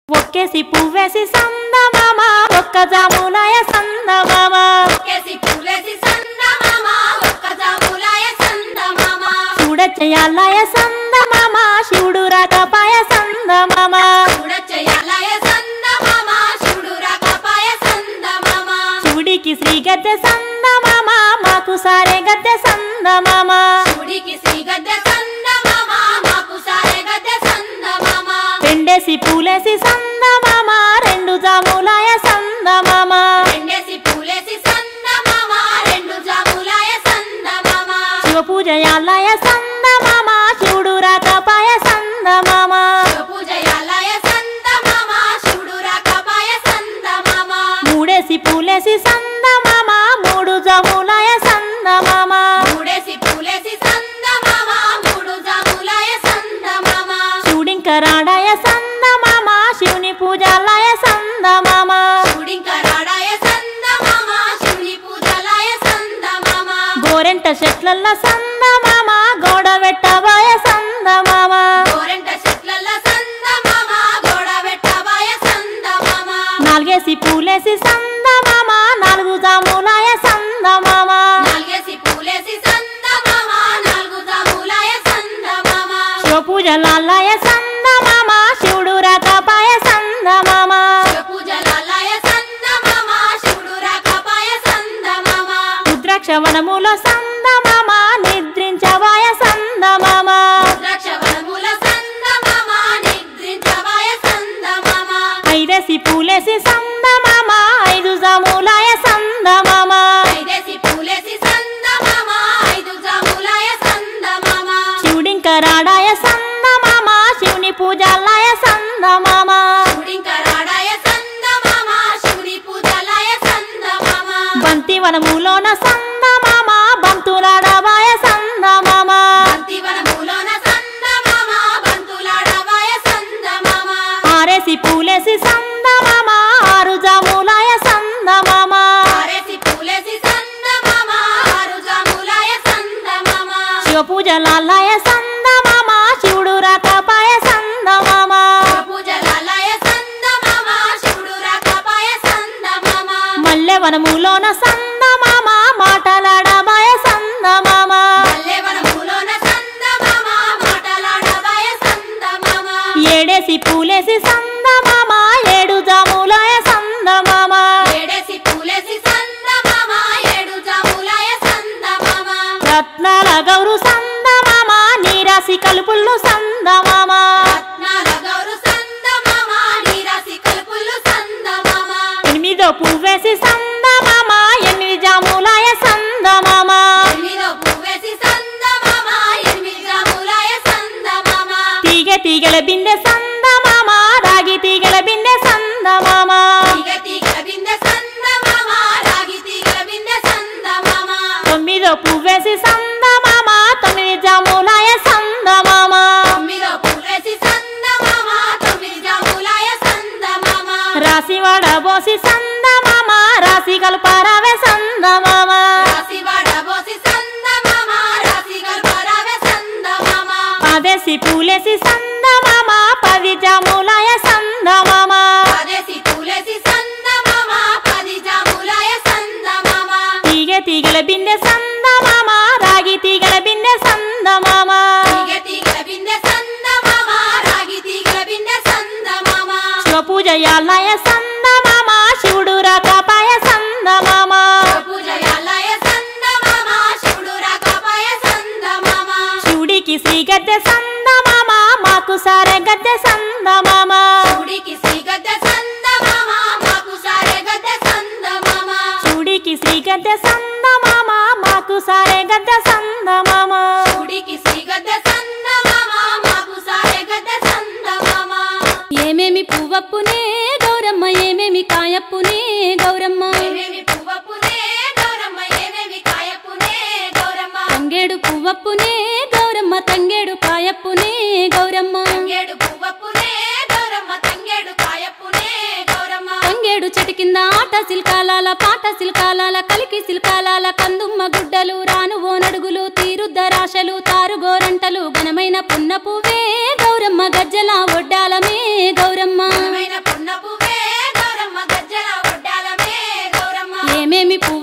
ఒక్కేసి పువ్వేసి సందమామ ఒక్క జాములాయ సందమామ ఒక్కేసి పువ్వేసి సందమామ ఒక్క జాములాయ సందమామ చూడచ్చయాలయ సందమామ శివుడు రాకపాయ సందమామ చూడచ్చయాలయ సందమామ శివుడు రాకపాయ సందమామ శివుడికి శ్రీ గద్దె సందమామ మాకు సారే గద్దె సందమామ శివుడికి శ్రీ గద్దె సందమామ మాకు సారే గద్దె సందమామ రెండేసి పూలేసి సందమామ రెండు జాములాయ సందమామ రెండేసి పూలేసి సందమామ రెండు జాములాయ సందమామ శివ పూజయాలయ సందమామ శివుడు రాకపాయ సందమామ శివ పూజయాలయ సందమామ శివుడు రాకపాయ సందమామ మూడేసి పూలేసి సందమామ మూడు జాములాయ సందమామ మూడేసి పూలేసి సందమామ మూడు జాములాయ సందమామ శివుడింకరాడాయ సందమామ శివుని పూజాలయ సందమామ శివుడింకరాడాయ సందమామ శివుని పూజలాయ సందమామ గోరెంట చెట్లల్ల సందమామ గోడ వెట్టబాయ సందమామ గోరెంట చెట్లల్ల సందమామ గోడ వెట్టబాయ సందమామ నాలుగేసి పూలేసి సందమామ నాలుగు జాములాయ సందమామ నాలుగేసి పూలేసి సందమామ నాలుగు జాములాయ సందమామ శివ పూజలాలయ సందమామ శివుడు రాకపాయ సందమామ శివ పూజలాలయ సందమామ శివుడు రాకపాయ సందమామ రుద్రాక్ష వనములో సందమామ నిద్రించవాయ సందమామ ద్రాక్షవనముల సందమామ నిద్రించవాయ సందమామ ఐదేసి పూలేసి సందమామ ఐదు జాములాయ సందమామ ఐదేసి పూలేసి సందమామ ఐదు జాములాయ సందమామ శివుడింకరాడాయ సందమామ శివుని పూజాలయ సందమామ శివుడింకరాడాయ సందమామ శివుని పూజలాయ సందమామ బంతి వనములోన సందమామ బంతులాడవాయ సందమామ బంతివనములోన సందమామ బంతులాడవాయ సందమామ ఆరేసి పూలేసి సందమామ ఆరు జాములాయ సందమామ ఆరేసి పూలేసి సందమామ ఆరు జాములాయ సందమామ శివ పూజలాలయ సందమామ శివుడు రాకపాయ సందమామ శివ పూజలాలయ సందమామ శివుడు రాకపాయ సందమామ మల్లె వనములోన సందమామ మాటలాడవాయ సందమామ మల్లెవనములోన సందమామ మాటలాడవాయ సందమామ ఏడేసి పూలేసి సందమామ ఏడు జాములాయ సందమామ ఏడేసి పూలేసి సందమామ ఏడు జాములాయ సందమామ రత్నాల గౌరు సందమామ నీరాసి కలుపుళ్ళు సందమామ రత్నాల గౌరు సందమామ నీరాసి కలుపులు సందమామ ఎనిమిదో పువ్వేసి సందమామ ఎనిమిది జాములాయ సందమామ ఎనిమిదో పువ్వేసి సందమామ ఎనిమిది జాములాయ సందమామ తీగల బిందె సందమామ రాగి తీగల బిందె సందమామ తీగ తీగల బిందె సందమామ రాగి తీగల బిందె సందమామ తొమ్మిదో పువ్వేసి సందమామ తొమ్మిది జాములాయ సందమామ తొమ్మిదో పువ్వేసి సందమామ తొమ్మిది జాములాయ సందమామ రాసి వడబోసి సందమామ రాసి కల్పరావే సందమామ రాసి వడబోసి సందమామ రాసి గల్పరావే సందమామ పదేసి పూలేసి సందమామ పది జాములాయ సందమామ పదేసి పూలేసి సందమామ పది జాములాయ సందమామ తీగల బిందె సందమామ రాగి తీగల బిందె సందమామ తీగ తీగల బిందె సందమామ రాగి తీగల బిందె సందమామ శివ పూజయాలయ సందమామ శివుడు రాకపాయ సందమామ శివ పూజయాలయ సందమామ శివుడు రాకపాయ సందమామ శివుడికి శ్రీ గద్దె సందమామ మాకు సారే గద్దె సందమామ శివుడికి శ్రీ గద్దె సందమామ మాకు సారే గద్దె సందమామ శివుడికి శ్రీ గద్దె సందమామ మాకు సారే గద్దె సందమామ శివుడికి శ్రీ గద్దె సందమామ మాకు సారే గద్దె సందమామ ఏమేమి పువ్వప్పునే గౌరమ్మ ఏమేమి కాయప్పునే గౌరమ్మ ఏమేమి పువ్వప్పునే గౌరమ్మ ఏమేమి కాయప్పునే గౌరమ్మ తంగేడు పువ్వప్పునే గౌరమ్మ తంగేడు కాయప్పునే గౌరమ్మ తంగేడు పువ్వప్పునే గౌరమ్మ తంగేడు కాయప్పునే గౌరమ్మ తంగేడు చెట్టు కింద ఆట సిల్కాలాల పాట సిల్కాలాల కలికి సిల్కాలాల కందుమ్మ గుడ్డలు రాను ఓనడుగులు తీరుద్దరాశలు తారుగోరంటలు ఘనమైన పున్న పువ్వే గౌరమ్మ గజ్జల ఒడ్డాలమే గౌరమ్మ ఘనమైన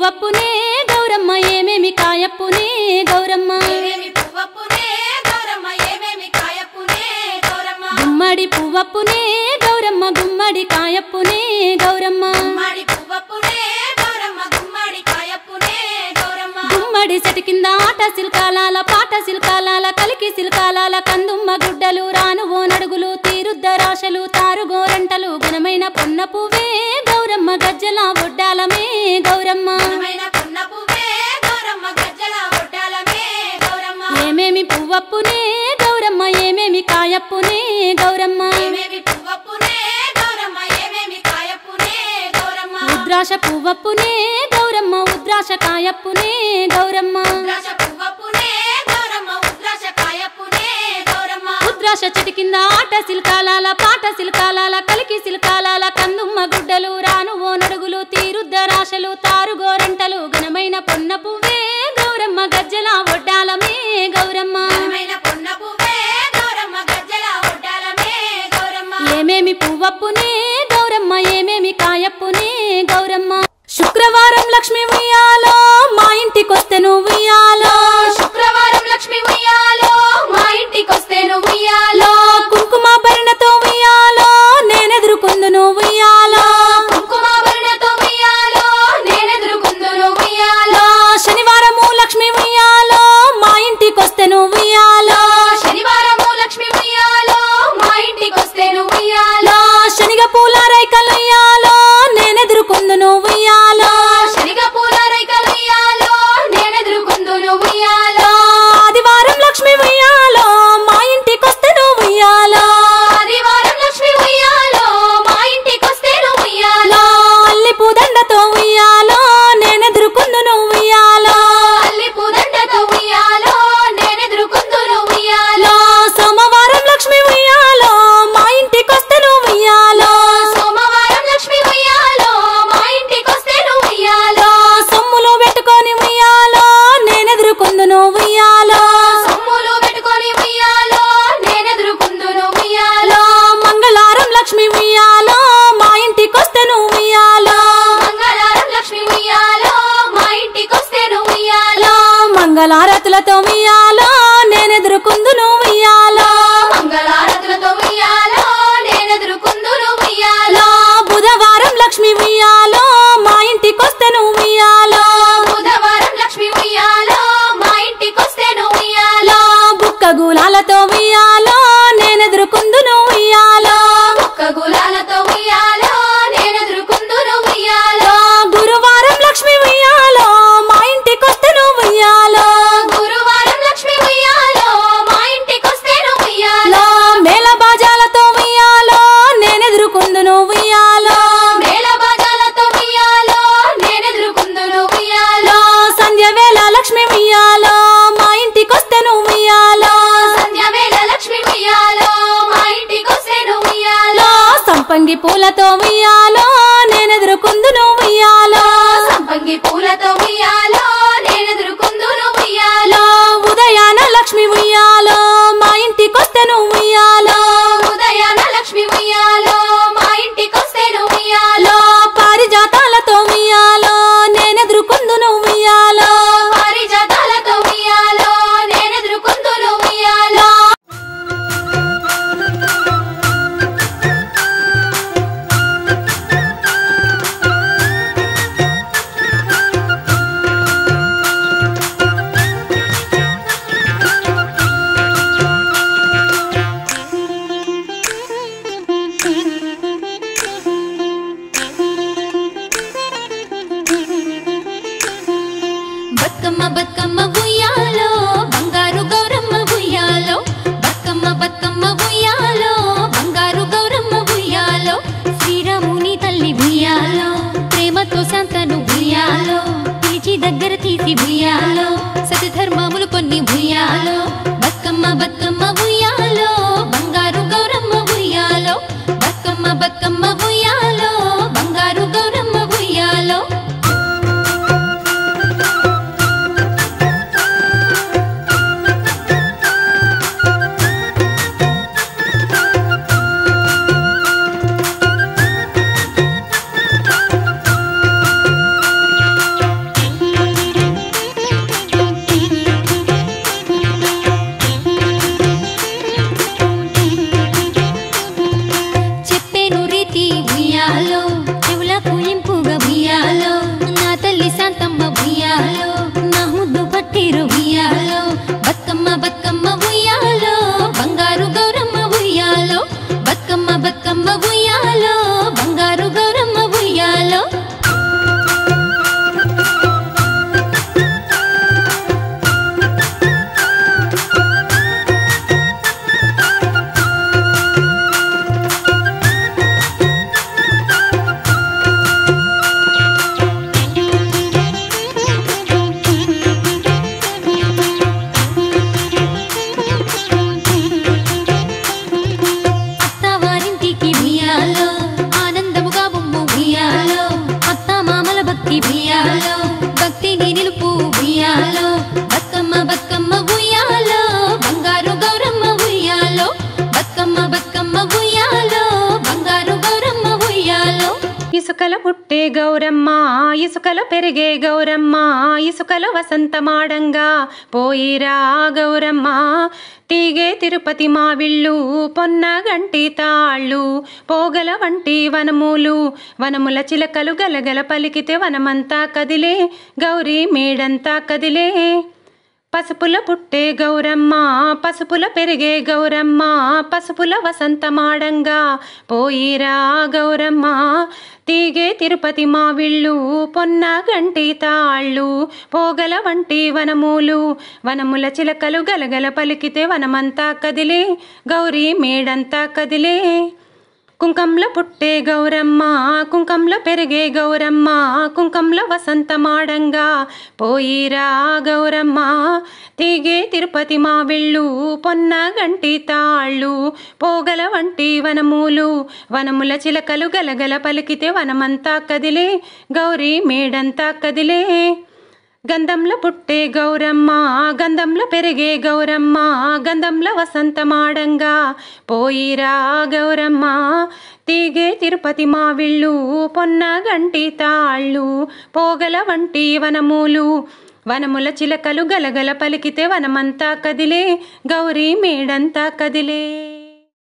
పువ్వప్పునే గౌరమ్మ ఏమేమి కాయప్పునే గౌరమ్మ ఏమేమి పువ్వప్పునే గౌరమ్మ ఏమేమి కాయప్పునే గౌరమ్మ గుమ్మడి పువ్వప్పునే గౌరమ్మ గుమ్మడి కాయప్పునే గౌరమ్మ గుమ్మడి పువ్వప్పునే గౌరమ్మ గుమ్మడి కాయప్పునే గౌరమ్మ గుమ్మడి చెట్టు కింద ఆట సిల్కాలాల పాట సిల్కాలాల కలికి సిల్కాలాల కందుమ్మ గుడ్డలు రాను ఓ నడుగులు తీరుద్ద రాశలు తారు గోరంటలు ఘనమైన పొన్న పువ్వే గౌరమ్మ గజ్జల ఒడ్డాలమే గౌరమ్మ ఘనమైన పొన్న పువ్వే గౌరమ్మ గజ్జల ఒడ్డాలమే గౌరమ్మ ఏమేమి పువ్వప్పునే గౌరమ్మ ఏమేమి కాయప్పునే గౌరమ్మ ఏమేమి పువ్వప్పునే గౌరమ్మ ఏమేమి కాయప్పునే గౌరమ్మ ఉద్రాశ పువ్వప్పునే గౌరమ్మ ఉద్రాశ కాయప్పునే గౌరమ్మ ఉద్రాశ పువ్వప్పునే గౌరమ్మ ఉద్రాశ కాయప్పునే గౌరమ్మ ఉద్రాశ చెట్టు కింద ఆట సిల్కాలాల పాట సిల్కాలాల కలికి సిల్కాలాల కందుమ్మ గుడ్డలు రాను ఓ నడుగులు తీరుద్ద రాశలు తారు గోరంటలు ఘనమైన పొన్న పువ్వే గౌరమ్మ గజ్జల ఒడ్డాలమే గౌరమ్మ ఘనమైన పొన్న పువ్వే గౌరమ్మ గజ్జల ఒడ్డాలమే గౌరమ్మ ఏమేమి పువ్వప్పునే గౌరమ్మ ఏమేమి కాయప్పునే గౌరమ్మ శుక్రవారం లక్ష్మి ఉయ్యాలో మా ఇంటికొస్తే నువ్వు ఉయ్యాలో శుక్రవారం లక్ష్మి ఉయ్యాలో మా ఇంటికొస్తే నువ్వు ఉయ్యాలో కుంకుమ భరణతో ఉయ్యాలో నేనెదురుకుందు నువ్వు ఉయ్యాలో కుంకుమాభరణతో ఉయ్యాలో నేనెదురుకుందును ఉయ్యాలో శనివారము లక్ష్మి ఉయ్యాలో మా ఇంటికొస్తే నువ్వు ఉయ్యాలో శనివారము లక్ష్మి ఉయ్యాలో మా ఇంటికొస్తే నువ్వు ఉయ్యాలో శనిగ పూల రైకలు ఉయ్యాలో నేనెదురుకుందు నువ్వు ఉయ్యాలో శనిగ పూల రైకలు ఉయ్యాలో నేనెదురుకుందును ఉయ్యాలో ఆదివారం లక్ష్మి ఉయ్యాలో మా ఇంటికొస్తే నువ్వు ఉయ్యాలో ఆదివారం లక్ష్మి ఉయ్యాలో మా ఇంటికొస్తే నువ్వు ఉయ్యాలో అల్లి పూదండతో ఉయ్యాలో నేనెదురుకుందు నువ్వు ఉయ్యాలో అల్లి పూదండతో ఉయ్యాలో నేనెదురుకుందును ఉయ్యాలో సోమవారం లక్ష్మి ఉయ్యాలో మా ఇంటికొస్తే నువ్వు ఉయ్యాలో సోమవారం లక్ష్మి ఉయ్యాలో మా ఇంటికొస్తే నువ్వు ఉయ్యాలో సొమ్ములు పెట్టుకొని ఉయ్యాలో నేనెదురుకుందు నువ్వు ఉయ్యాలో సొమ్ములు పెట్టుకొని ఉయ్యాలో నేనెదురుకుందును ఉయ్యాలో మంగళవారం లక్ష్మి ఉయ్యాలో మా ఇంటికొస్తే నువ్వు ఉయ్యాలో మంగళవారం లక్ష్మి ఉయ్యాలో మా ఇంటికొస్తే నువ్వు ఉయ్యాలో మంగళారతులతో ఉయ్యాలో నేనెదురుకుందు నువ్వు ఉయ్యాలో మంగళారతులతో ఉయ్యాలో నేనెదురుకుందును ఉయ్యాలో బుధవారం లక్ష్మి ఉయ్యాలో మా ఇంటికొస్తే నువ్వు ఉయ్యాలో బుధవారం లక్ష్మి ఉయ్యాలో మా ఇంటికొస్తే నువ్వు ఉయ్యాలో బుక్క గులాలతో ఉయ్యాలో నేనెదురుకుందు నువ్వు ఉయ్యాలో ఒక్క గులాలతో ఉయ్యాలో నేనెదురుకుందును ఉయ్యాలో గురువారం లక్ష్మి ఉయ్యాలో మా ఇంటికొస్తే నువ్వు ఉయ్యాలో గురువారం లక్ష్మి ఉయ్యాలో మా ఇంటికొస్తే నువ్వు ఉయ్యాలో మేళ బాజాలతో ఉయ్యాలో నేనెదురుకుందు నువ్వు ఉయ్యాలో మేళ బాజాలతో ఉయ్యాలో నేనెదురుకుందును ఉయ్యాలో సంధ్య వేళ లక్ష్మి ఉయ్యాలో మా ఇంటికొస్తే నువ్వు ఉయ్యాలో సంధ్య వేళ లక్ష్మి ఉయ్యాలో మా ఇంటికొస్తే నువ్వు ఉయ్యాలో సంపంగి పూలతో ఉయ్యాలో నేనెదురుకుందు నువ్వు ఉయ్యాలో సంపంగి పూలతో ఉయ్యాలో నేనెదురుకుందును ఉయ్యాలో ఉదయాన లక్ష్మి ఉయ్యాలో మా ఇంటికొస్తే నువ్వు ఉయ్యాలో ఉదయాన లక్ష్మి ఉయ్యాలో మా ఇంటికొస్తే నువ్వు ఉయ్యాలో పారిజాతాలతో ఉయ్యాలో నేనెదురుకుందు నువ్వు ఉయ్యాలో పారిజాతాలతో ఉయ్యాలో నేనెదురుకుందును ఉయ్యాలో బతుకమ్మ బతుకమ్మ ఉయ్యాలో బంగారు గౌరమ్మ ఉయ్యాలో బతుకమ్మ బతుకమ్మ ఉయ్యాలో బంగారు గౌరమ్మ ఉయ్యాలో శ్రీరాముని తల్లి ఉయ్యాలో ప్రేమతో శాంతను ఉయ్యాలో పిలిచి దగ్గర తీసి ఉయ్యాలో సతధర్మములు కొన్ని ఉయ్యాలో బతుకమ్మ బతుకమ్మ ఉయ్యాలో బంగారు గౌరమ్మ ఉయ్యాలో బతుకమ్మ బతుకమ్మ ఉయ్యాలో బంగారు గౌరమ్మ ఉయ్యాలో ఉయ్యాలో బంగారు గౌరమ్మ ఉయ్యాలో ఉయ్యాలో భక్తిని నిలుపు ఉయ్యాలో బతుకమ్మ బతుకమ్మ ఉయ్యాలో బంగారు గౌరమ్మ ఉయ్యాలో బతుకమ్మ బతుకమ్మ ఉయ్యాలో బంగారు గౌరమ్మ ఉయ్యాలో ఇసుకల పుట్టే గౌరమ్మ ఇసుకలో పెరిగే గౌరమ్మ ఇసుకలో వసంతమాడంగా పోయిరా గౌరమ్మ తీగే తిరుపతి మావిళ్ళు పొన్నగంటి తాళ్ళు పోగల వంటి వనములు వనముల చిలకలు గలగల పలికితే వనమంతా కదిలే గౌరీ మేడంతా కదిలే పసుపుల పుట్టే గౌరమ్మ పసుపుల పెరిగే గౌరమ్మ పసుపుల వసంతమాడంగా పోయిరా గౌరమ్మ తీగే తిరుపతి మావిళ్ళు పొన్నగంటి తాళ్ళు పోగల వంటి వనములు వనముల చిలకలు గలగల పలికితే వనమంతా కదిలే గౌరీ మేడంతా కదిలే కుంకంలో పుట్టే గౌరమ్మ కుంకంలో పెరిగే గౌరమ్మ కుంకంలో వసంతమాడంగా పోయిరా గౌరమ్మ తీగే తిరుపతి మావిళ్ళు పొన్నగంటి తాళ్ళు పోగల వంటి వనములు వనముల చిలకలు గలగల పలికితే వనమంతా కదిలే గౌరీ మేడంతా కదిలే గంధంలో పుట్టే గౌరమ్మ గంధంలో పెరిగే గౌరమ్మ గంధంలో వసంతమాడంగా పోయిరా గౌరమ్మ తీగే తిరుపతి మావిళ్ళు పొన్నగంటి తాళ్ళు పోగల వంటి వనములు వనముల చిలకలు గలగల పలికితే వనమంతా కదిలే గౌరీ మేడంతా కదిలే